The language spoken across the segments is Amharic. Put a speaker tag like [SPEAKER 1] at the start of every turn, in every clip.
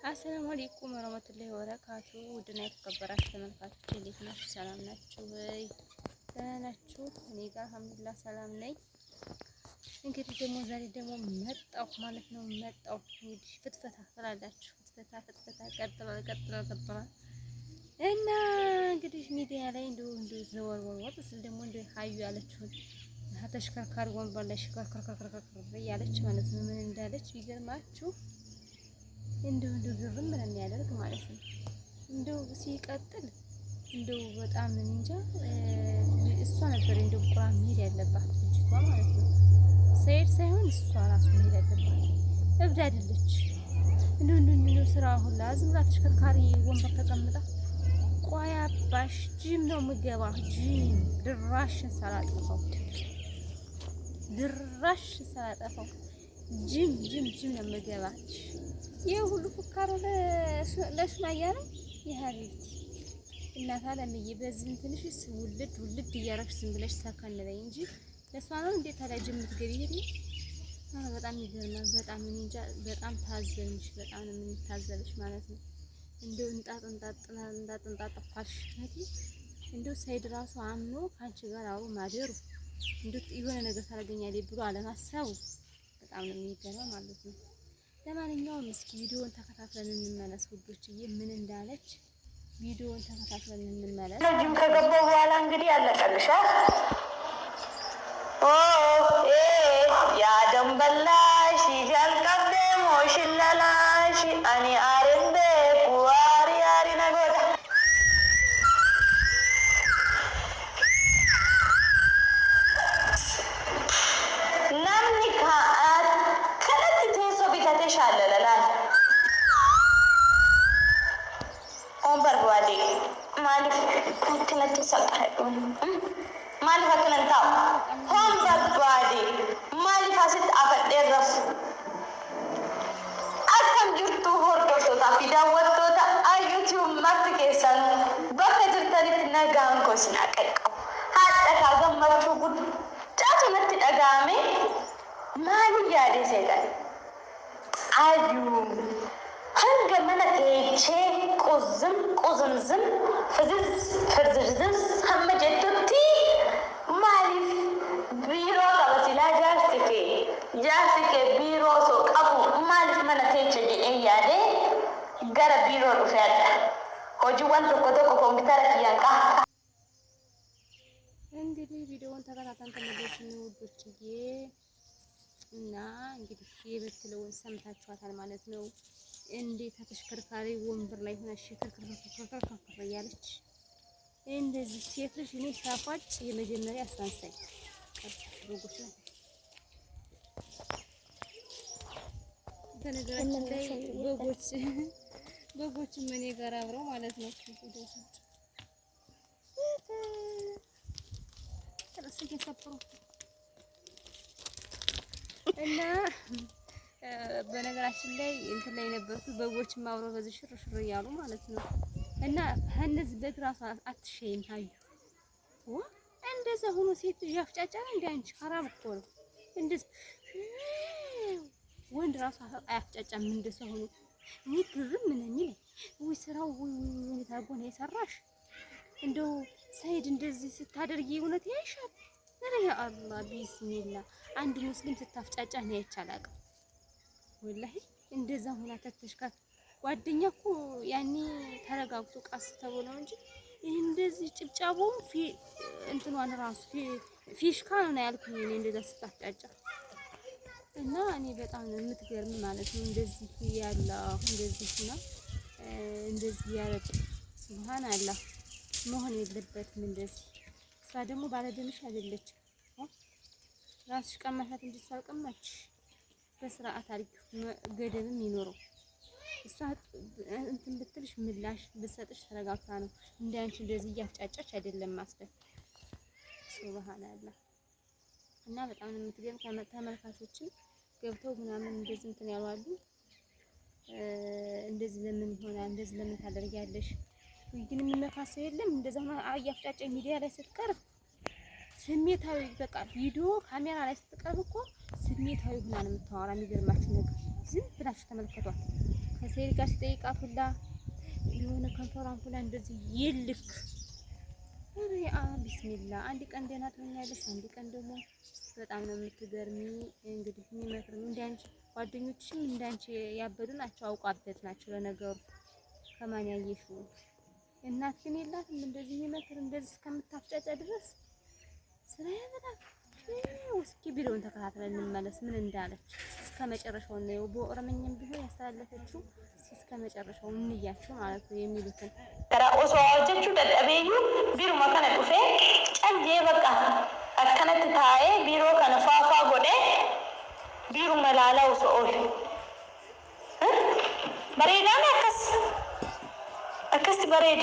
[SPEAKER 1] አሰላሙ አለይኩም ወራህመቱላሂ ወበረካቱ። ውድና የተከበራችሁ ተመልካቾች እንዴት ናችሁ? ሰላም ናችሁ ወይ? ደህና ናችሁ? እኔ ጋር አልሐምዱሊላህ ሰላም ነኝ። እንግዲህ ደግሞ ዛሬ ደግሞ መጣሁ ማለት ነው። መጣሁ እንግዲህ ፍትፈታ ትላላችሁ። ፍትፈታ ቀጥሏል እና እንግዲህ ሚዲያ ላይ እንደው ዘወርወር ስል ደግሞ እንደው ሀዩ ያለችውን ተሽከርካሪ ወንበር ላይ ሽከርከርከርከር ያለች ማለት ነው። ምን እንዳለች ቢገርማችሁ እንደው ግርም ምን ያደርግ ማለት ነው። እንደው ሲቀጥል እንደው በጣም እንጃ እሷ ነበር እንደው ቁርአን መሄድ ያለባት ልጅቷ ማለት ነው። ሰይድ ሳይሆን እሷ ራሱ መሄድ ያለባት እብድ አይደለች። እንደው ስራ ሁላ ዝም ብላ ተሽከርካሪ ወንበር ተቀምጣ ቆይ አባሽ ጂም ነው የምገባ ጂም ድራሽን ሳላጠፋው ጂም ነው የምገባ። ይሄ ሁሉ ፉካሮ ለሱማያ ነው የሀቢብቲ እናት አለምዬ። በዚህ እንትንሽስ ውልድ እያረግሽ ዝም ብለሽ ሰከን በይ እንጂ ለሷ ነው እንዴት ታዲያ ጅም የምትገቢ? ይሄ በጣም ይገርማል። በጣም እኔ እንጃ በጣም ታዘብሽ። በጣም ነው የምንታዘብሽ ማለት ነው። እንደው እንጣጥ ፋልሽ እንደው ሰይድ ራሱ አምኖ ካንቺ ጋር አብሮ ማደሩ እንደው የሆነ ነገር ታደርገኛለች ብሎ አለማሰቡ በጣም ነው የሚገርመው ማለት ነው። ለማንኛውም እስኪ ቪዲዮውን ተከታትለን እንመለስ ውዶችዬ፣ ምን እንዳለች ቪዲዮውን ተከታትለን እንመለስ።
[SPEAKER 2] ጅም ከገባሁ በኋላ እንግዲህ ያለቀልሻ ያ ደንበላሽ ጃልቀቤ ሞሽላላሽ አኒ አርንዴ ኩዋሪ አሪ ነገዳ namni kanatti teessoo bitatee shaalalalaan on barbaade maaliif akkanatti saqadhuun maaliif akkanan taa'u on barbaade maaliif asitti afadhee rafu akkam jirtu hordoftootaa fi daawwattoota YouTube marti keessan bakka jirtanitti nagaan koo isin qaqqabu haadha kaa gammachuu guddaatu natti dhaga'ame. maali yaade seetan ayu hanga mana teechee quzumzum firzizim hamma jettutti maaliif biiroo qaba silaa jaarsi kee biiroo osoo qabu maaliif mana teeche jedhee yaade gara biiroo dhufee adda hojiiwwan tokko koompitara kiyyaan qaha.
[SPEAKER 1] እንግዲህ ቪዲዮውን ተከታተን ተመለሱ ውዶችዬ። እና እንግዲህ የምትለውን ሰምታችኋታል ማለት ነው። እንዴት ተሽከርካሪ ወንበር ላይ ሆና ሽከርከርከርከርከ እያለች እንደዚህ ሴት ልጅ እኔ ሳፋጭ የመጀመሪያ አሳንሳኝ በጎች ነው። በነገራችን ላይ በጎች ምን ጋር አብረው ማለት ነው እና በነገራችን ላይ እንትን ላይ ነበርኩት በጎችም አብረው በዚህ ሽርሽር እያሉ ማለት ነው። እና እነዚህ በግ ራሱ አትሸይም ታዩ እንደዛ ሆኖ ሴት ልጅ ያፍጫጫል እንደ አንቺ ሐራም እኮ ነው። እንደዚህ ወንድ ራሱ አያፍጫጫም እንደዛ ሆኖ። እኔ ግርም ምን የሚለኝ ወይ ስራው ወይ ታጎን የሰራሽ እንደው ሰይድ እንደዚህ ስታደርጊ እውነት ያይሻል። ያ አላህ ቢስሚላ አንድ ሙስሊም ስታፍጫጫ ነው አይቻላል ወላሂ። እንደዛ ሆና ተተሽካት ጓደኛ እኮ ያኔ ተረጋግቶ ቃስ ተብሎ እንጂ እንደዚህ ጭብጫቦም እንትኗን ራሱ ፊሽካ ነው ያልኩኝ እኔ እንደዛ ስታፍጫጫ። እና እኔ በጣም ነው የምትገርም ማለት ነው። እንደዚህ ያለ እንደዚህ ነው እንደዚህ ያለ ሱብሃንአላህ መሆን የለበትም እንደዚህ። እሷ ደግሞ ባለደንሽ አይደለችም። ራስሽ ቀማሻት እንጂ ሳልቀማች በስርዓት አድርጊው ገደብም ይኖረው። እሷ እንትን ብትልሽ ምላሽ ብትሰጥሽ ተረጋግታ ነው እንደ አንቺ እንደዚህ እያፍጫጫች አይደለም ማስደፍ። ሱብሃንአላህ። እና በጣም ነው የምትገርም። ተመልካቾችን ገብተው ምናምን እንደዚህ እንትን ያሏሉ። እንደዚህ ለምን ይሆናል እንደዚህ ለምን ታደርጊያለሽ? ግን የሚመካሰው የለም እንደዛ አያፍጫጫ ሚዲያ ላይ ስትቀርብ ስሜታዊ በቃ ቪዲዮ ካሜራ ላይ ስትቀርብ እኮ ስሜታዊ ሆና ነው የምታወራ። የሚገርማችሁ ነገር ዝም ብላችሁ ተመልከቷት። ከሴ ሰይድ ጋር ሲጠይቃት ሁላ የሆነ ከንፈሯን ሁላ እንደዚህ ይልክ ቢስሚላ አንድ ቀን ደህና ትሆኛለሽ፣ አንድ ቀን ደግሞ በጣም ነው የምትገርሚ። እንግዲህ የሚመክርም እንዳንቺ ጓደኞችሽም እንዳንቺ ያበዱ ናቸው፣ አውቃበት ናቸው። ለነገሩ ከማን ያየሽው እናት ግን የላትም እንደዚህ የሚመክር እንደዚህ እስከምታፍጫጫ ድረስ ስራ ያበላል። እስኪ ቪዲዮውን ተከታትለን እንመለስ ምን እንዳለች እስከ መጨረሻው ነው። በኦሮምኛም ቢሆን ያስተላለፈችው እስከ መጨረሻው እንያቸው ማለት ነው የሚሉትን
[SPEAKER 2] ተራቆሶ አወጀቹ ደደቤዩ ቢሮ ማከነ ዱፌ ጨንጄ በቃ አከነት ታዬ ቢሮ ከነፋፋ ጎዴ ቢሮ መላላው ሶል በሬዳን አከስ በሬድ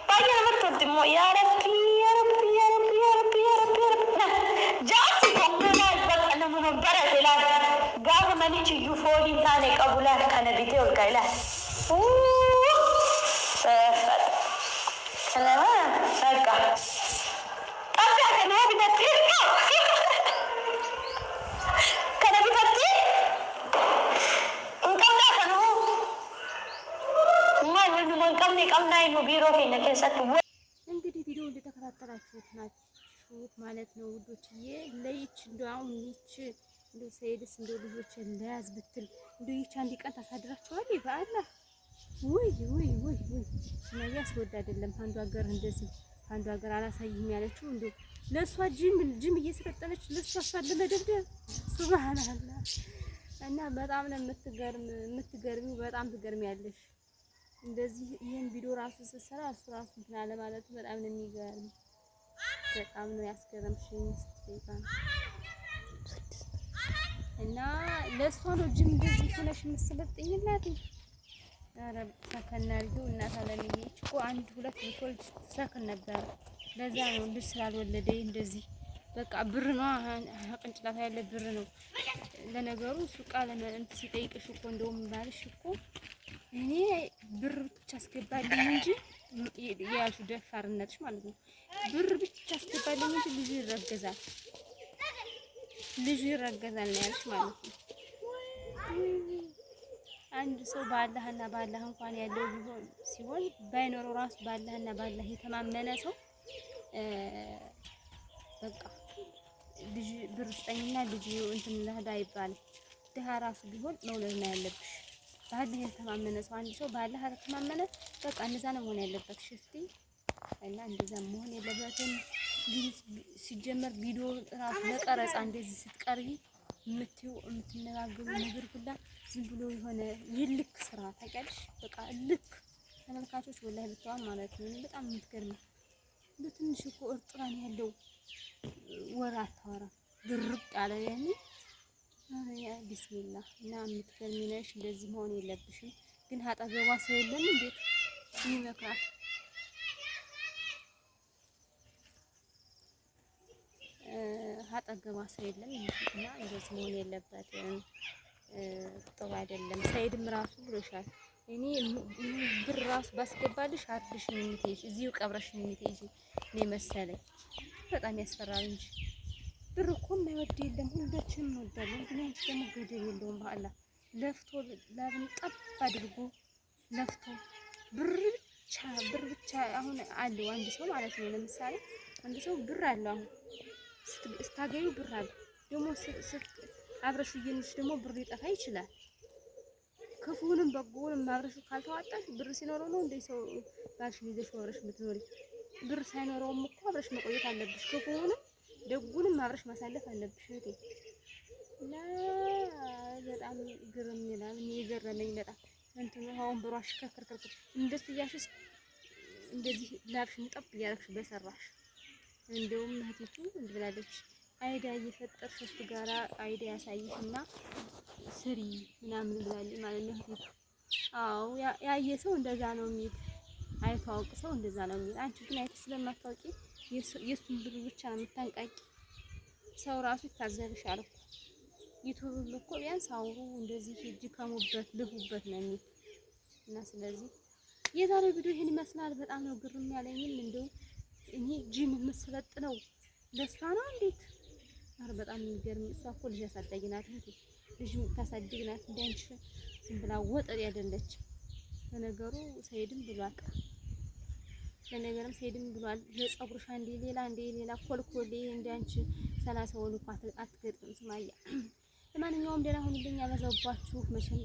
[SPEAKER 2] ባየ መጥቶ ሞ ያ ረቢ ያ ረቢ ያ ረቢ ያ ረቢ ያ ረቢ ያ ረቢ ጃሲ ኮምናል በቀነ ሙንበረ ይላል ጋር ማንቺ ዩፎሊ ታኔ ቀቡላል ከነቢቴ ወልካይላ ሰፈት ከነማ በቃ ጠብያ ከነማ ቢተት ከነቢተት እንቀምና ከነማ ማን ቀምኔ ቀምናይ ነው ቢሮ ከነ ከሰት
[SPEAKER 1] እንግዲህ ቪዲዮ እንደተከታተላችሁት ናችሁ ማለት ነው ውዶችዬ። ለይች እንደው ይች እንደ ሰይድስ እንደ ልጆችን ለያዝ ብትል እንደ ይች አንድ ቀን ታሳድራችኋል በአላህ ወይ ወይ ወይ ወይ ስማያ አስወድ አይደለም። አንዱ ሀገር እንደዚህ አንዱ ሀገር አላሳይም ያለችው እንደ ለሷ ጅም እየሰጠነች ለሷ ለመደብደብ ሱብሃንአላህ። እና በጣም ነው የምትገርሚው በጣም ትገርሚያለሽ። እንደዚህ ይሄን ቪዲዮ ራሱ ስትሰራ እሱ ራሱ እንትን አለ ማለት በጣም ነው የሚገርም። በጣም ነው ያስገረምሽኝ ስትይቃ እና ለሷ ነው ጅም እንደዚህ ሆነሽ የምትሰለጥኝላት። ኧረ ሰከን አድርጊው እናት አለልኝ እኮ አንድ ሁለት ብትወልድ ሰከን ነበር። ለዛ ነው ልጅ ስላልወለደ እንደዚህ በቃ ብር ነው ቅንጭላት ያለ ብር ነው። ለነገሩ ሱቃ ለእንት ሲጠይቅሽ እኮ እንደውም ባልሽ እኮ እኔ ብር ብቻ አስገባልኝ እንጂ ያልሽው ደፋርነትሽ ማለት ነው። ብር ብቻ አስገባልኝ እንጂ ልጁ ይረገዛል ነው ያልሽ ማለት ነው። አንድ ሰው በአላህና በአላህ እንኳን ያለው ቢሆን ሲሆን ባይኖረው ራሱ በአላህና በአላህ የተማመነ ሰው በቃ ልጅ ብር ስጠኝና ልጅ እንትን ለህዳ ይባል ድሃ ራሱ ቢሆን መውለድ ነው ያለብሽ። በአላህ የተማመነ ሰው አንድ ሰው በአላህ የተማመነ በቃ እንደዛ ነው መሆን ያለበት። ሽፍቲ እና እንደዛ መሆን የለበትም። ሲጀመር ቪዲዮ ራሱ ለቀረጻ እንደዚህ ስትቀርቢ የምትነጋገሩ ነገር ሁላ ዝም ብሎ የሆነ ይልክ ስራ ታውቂያለሽ። በቃ ልክ ተመልካቾች ወላሂ ብትዋን ማለት ነው በጣም የምትገርም በትንሽ እኮ እርጥራን ያለው ወራ አታወራ ድርቅ ያለ ያኔ ያ ቢስሚላህ እና የምትገርሚ ነሽ። እንደዚህ መሆን የለብሽም። ግን አጠገቧ ሰው የለም እንዴት ይመክራል? አጠገቧ ሰው የለም እና እንደዚህ መሆን የለበትም። ጥሩ አይደለም። ሰይድም ራሱ ብሎሻል። እኔ ብር ራሱ ባስገባልሽ አርድሽ ነው የምትሄጂ እዚሁ ቀብረሽ ነው የምትሄጂ ነው መሰለኝ። በጣም ያስፈራል እንጂ ብር እኮ የማይወድ የለም። ሁላችንም እንወዳለን። ግን አንቺ ደግሞ ገደብ የለውም። በአላህ ለፍቶ ላብን ጠብ አድርጎ ለፍቶ ብር ብቻ አሁን አለው አንድ ሰው ማለት ነው። ለምሳሌ አንድ ሰው ብር አለው አሁን ስታገኙ ብር አለ ደግሞ አብረሹ እየኖርሽ ደግሞ ብር ሊጠፋ ይችላል። ክፉንም በጎንም አብረሹ ካልተዋጣሽ ብር ሲኖረው ነው እንደ ሰው ባልሽን ይዘሽ አብረሽ የምትኖሪ። ብር ሳይኖረውም እኮ አብረሽ መቆየት አለብሽ። ክፉንም ደጉንም አብረሽ ማሳለፍ አለብሽ እህቴ። እና በጣም ግርም ይላል። የገረመኝ በጣም እንትን አሁን ብሯሽ ከከርከር እንደሱ እያልሽ እንደዚህ ላብሽን ጠብ እያደረግሽ በሰራሽ እንደውም እህቴቱ እንድብላለች አይዳ እየፈጠርሽ እሱ ጋራ አይዳ ያሳይሽና ስሪ ምናምን ብላለች ማለት ነው እህቴቱ። አዎ ያየ ሰው እንደዛ ነው የሚል አይታወቅ ሰው እንደዛ ነው የሚል። አንቺ ግን አይተሽ ስለማታውቂ የሱን ብር ብቻ ነው የምታንቃቂ። ሰው ራሱ ይታዘብሻል እኮ ዩቲዩብ እኮ ቢያንስ አውሩ እንደዚህ ሂጂ ከሙበት ልሁበት ነው የሚል እና ስለዚህ የዛሬው ቪዲዮ ይሄን ይመስላል። በጣም ነው ግርም ያለኝም እንደው እኔ ጂም የምትሰለጥነው ለሷ ነው እንዴት? ኧረ በጣም የሚገርም እሷ እኮ ልጅ አሳዳጊ ናት እህቴ። ልጅ የምታሳድግ ናት። እንዳንቺ ዝም ብላ ወጠር አይደለች። ለነገሩ ሰይድም ብሏል። ለነገርም ሰይድም ብሏል። ለፀጉርሽ አንዴ ሌላ ኮልኮሌ እንዳንቺ 30 እኮ አትገጥም ሱማያ። ለማንኛውም ደህና ሁኑልኝ። ያበዛባችሁ መቼም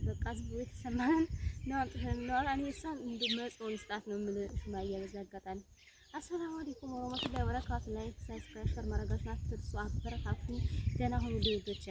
[SPEAKER 1] በቃ ዝም ብሎ የተሰማን ነው አምጥተን ነው እኔ እሷን እንደው መጽውን ስጣት ነው የምልህ ሱማያ። በዛ አጋጣሚ አሰላሙ አለይኩም ወራህመቱላሂ ወበረካቱ። ላይክ ሰብስክራይብ ሸር ማድረጋችሁን አትርሱ። አበረታቱኝ። ደህና ሁኑልኝ ውዶቼ።